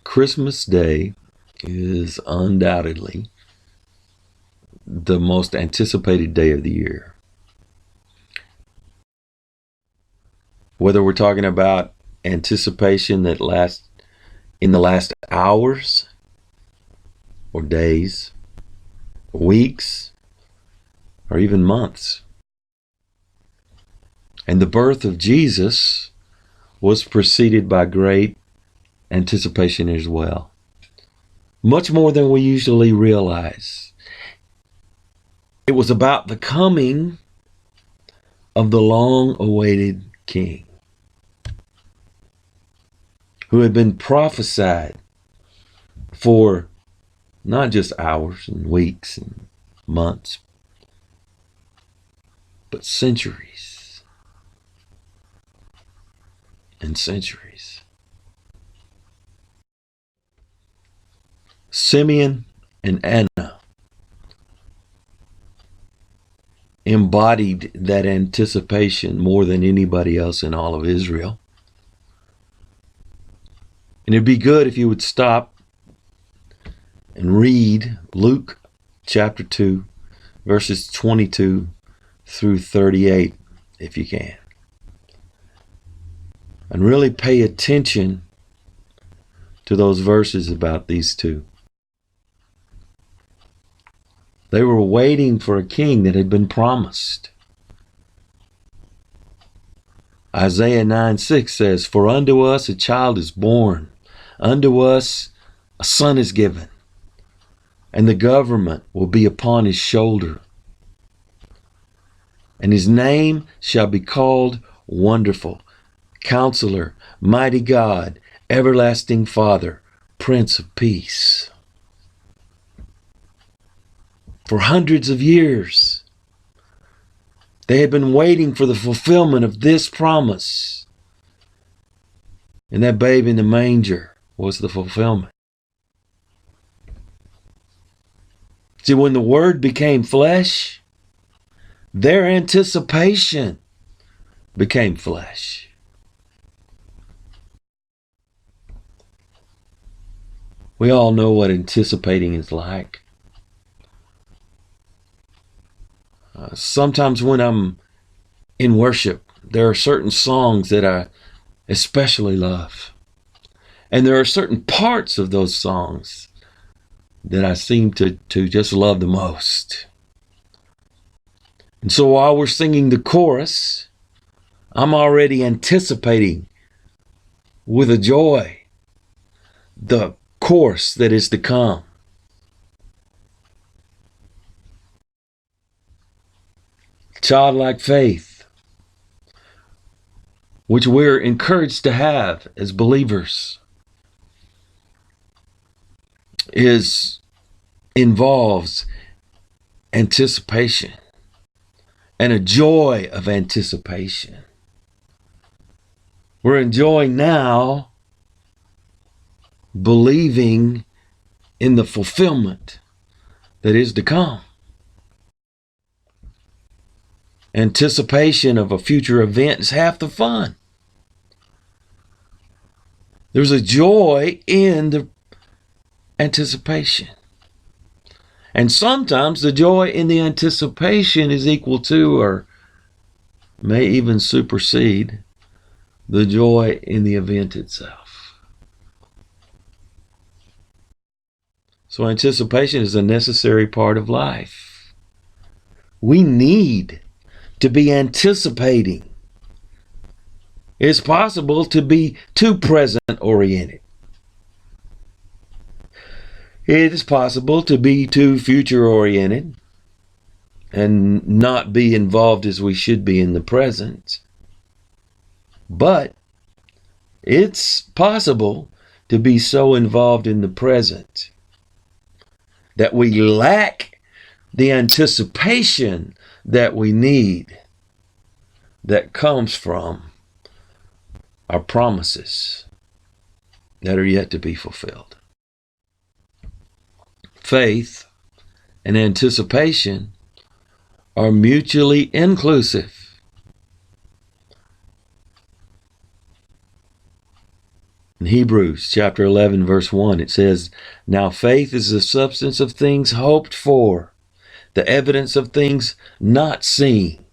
Christmas Day is undoubtedly the most anticipated day of the year. Whether we're talking about anticipation that lasts in the last hours or days, weeks, or even months. And the birth of Jesus was preceded by great anticipation as well. Much more than we usually realize. It was about the coming of the long-awaited King, who had been prophesied for not just hours and weeks and months, but centuries and centuries. Simeon and Anna embodied that anticipation more than anybody else in all of Israel. And it'd be good if you would stop and read Luke chapter 2, verses 22 through 38, if you can. And really pay attention to those verses about these two. They were waiting for a king that had been promised. Isaiah 9:6 says, "For unto us a child is born, unto us a son is given, and the government will be upon his shoulder. And his name shall be called Wonderful, Counselor, Mighty God, Everlasting Father, Prince of Peace." For hundreds of years, they had been waiting for the fulfillment of this promise. And that babe in the manger was the fulfillment. See, when the Word became flesh, their anticipation became flesh. We all know what anticipating is like. Sometimes when I'm in worship, there are certain songs that I especially love. And there are certain parts of those songs that I seem to just love the most. And so while we're singing the chorus, I'm already anticipating with a joy the chorus that is to come. Childlike faith, which we're encouraged to have as believers, involves anticipation and a joy of anticipation. We're enjoying now believing in the fulfillment that is to come. Anticipation of a future event is half the fun. There's a joy in the anticipation. And sometimes the joy in the anticipation is equal to, or may even supersede, the joy in the event itself. So anticipation is a necessary part of life. We need to be anticipating. It's possible to be too present-oriented. It is possible to be too future-oriented and not be involved as we should be in the present. But it's possible to be so involved in the present that we lack the anticipation that we need, that comes from our promises that are yet to be fulfilled. Faith and anticipation are mutually inclusive. And Hebrews chapter 11, verse 1, it says, "Now faith is the substance of things hoped for, the evidence of things not seen."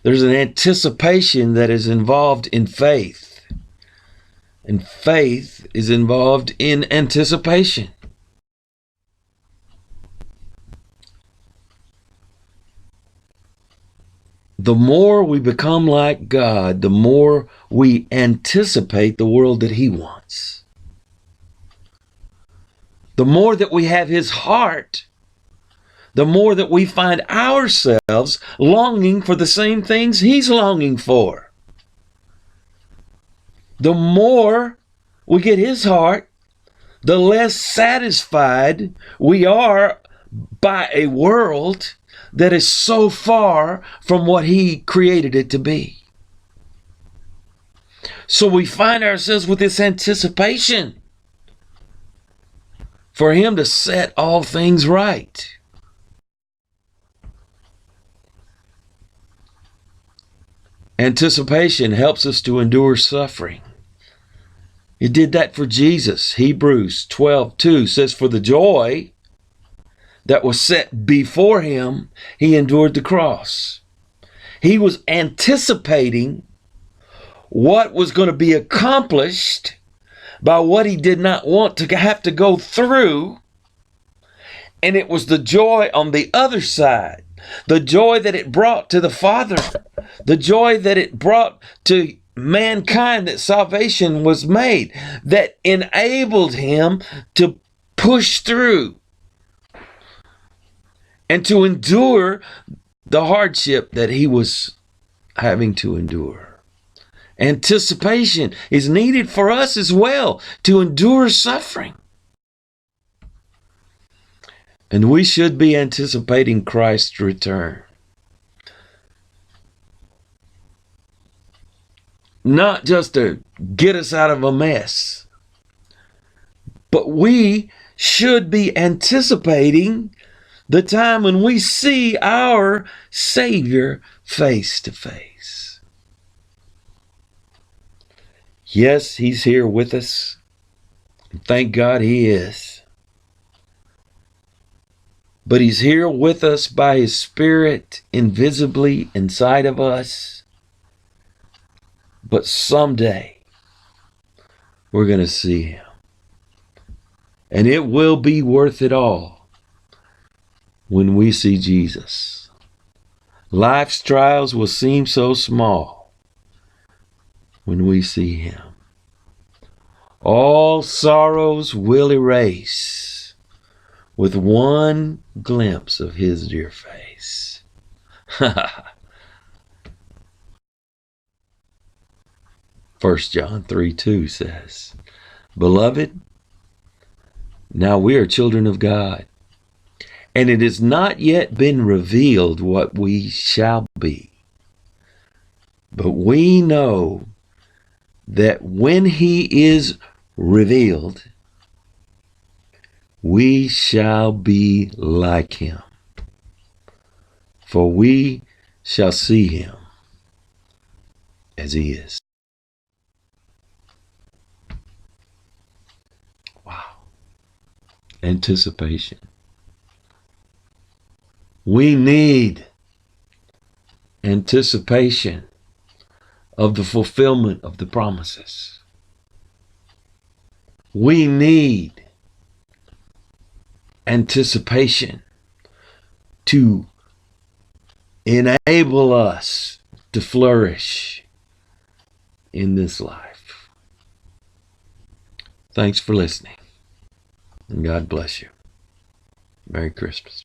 There's an anticipation that is involved in faith. And faith is involved in anticipation. The more we become like God, the more we anticipate the world that He wants. The more that we have His heart, the more that we find ourselves longing for the same things He's longing for. The more we get His heart, the less satisfied we are by a world that is so far from what He created it to be. So we find ourselves with this anticipation for Him to set all things right. Anticipation helps us to endure suffering. It did that for Jesus. Hebrews 12:2 says, "For the joy that was set before Him, He endured the cross." He was anticipating what was going to be accomplished by what He did not want to have to go through. And it was the joy on the other side, the joy that it brought to the Father, the joy that it brought to mankind, that salvation was made, that enabled Him to push through and to endure the hardship that He was having to endure. Anticipation is needed for us as well to endure suffering. And we should be anticipating Christ's return. Not just to get us out of a mess, but we should be anticipating the time when we see our Savior face to face. Yes, He's here with us. Thank God He is. But He's here with us by His Spirit invisibly inside of us. But someday we're going to see Him. And it will be worth it all when we see Jesus. Life's trials will seem so small when we see Him. All sorrows will erase with one glimpse of His dear face. 1 John 3:2 says, "Beloved, now we are children of God, and it has not yet been revealed what we shall be. But we know that when He is revealed, we shall be like Him, for we shall see Him as He is." Wow. Anticipation. We need anticipation of the fulfillment of the promises. We need anticipation to enable us to flourish in this life. Thanks for listening, and God bless you. Merry Christmas.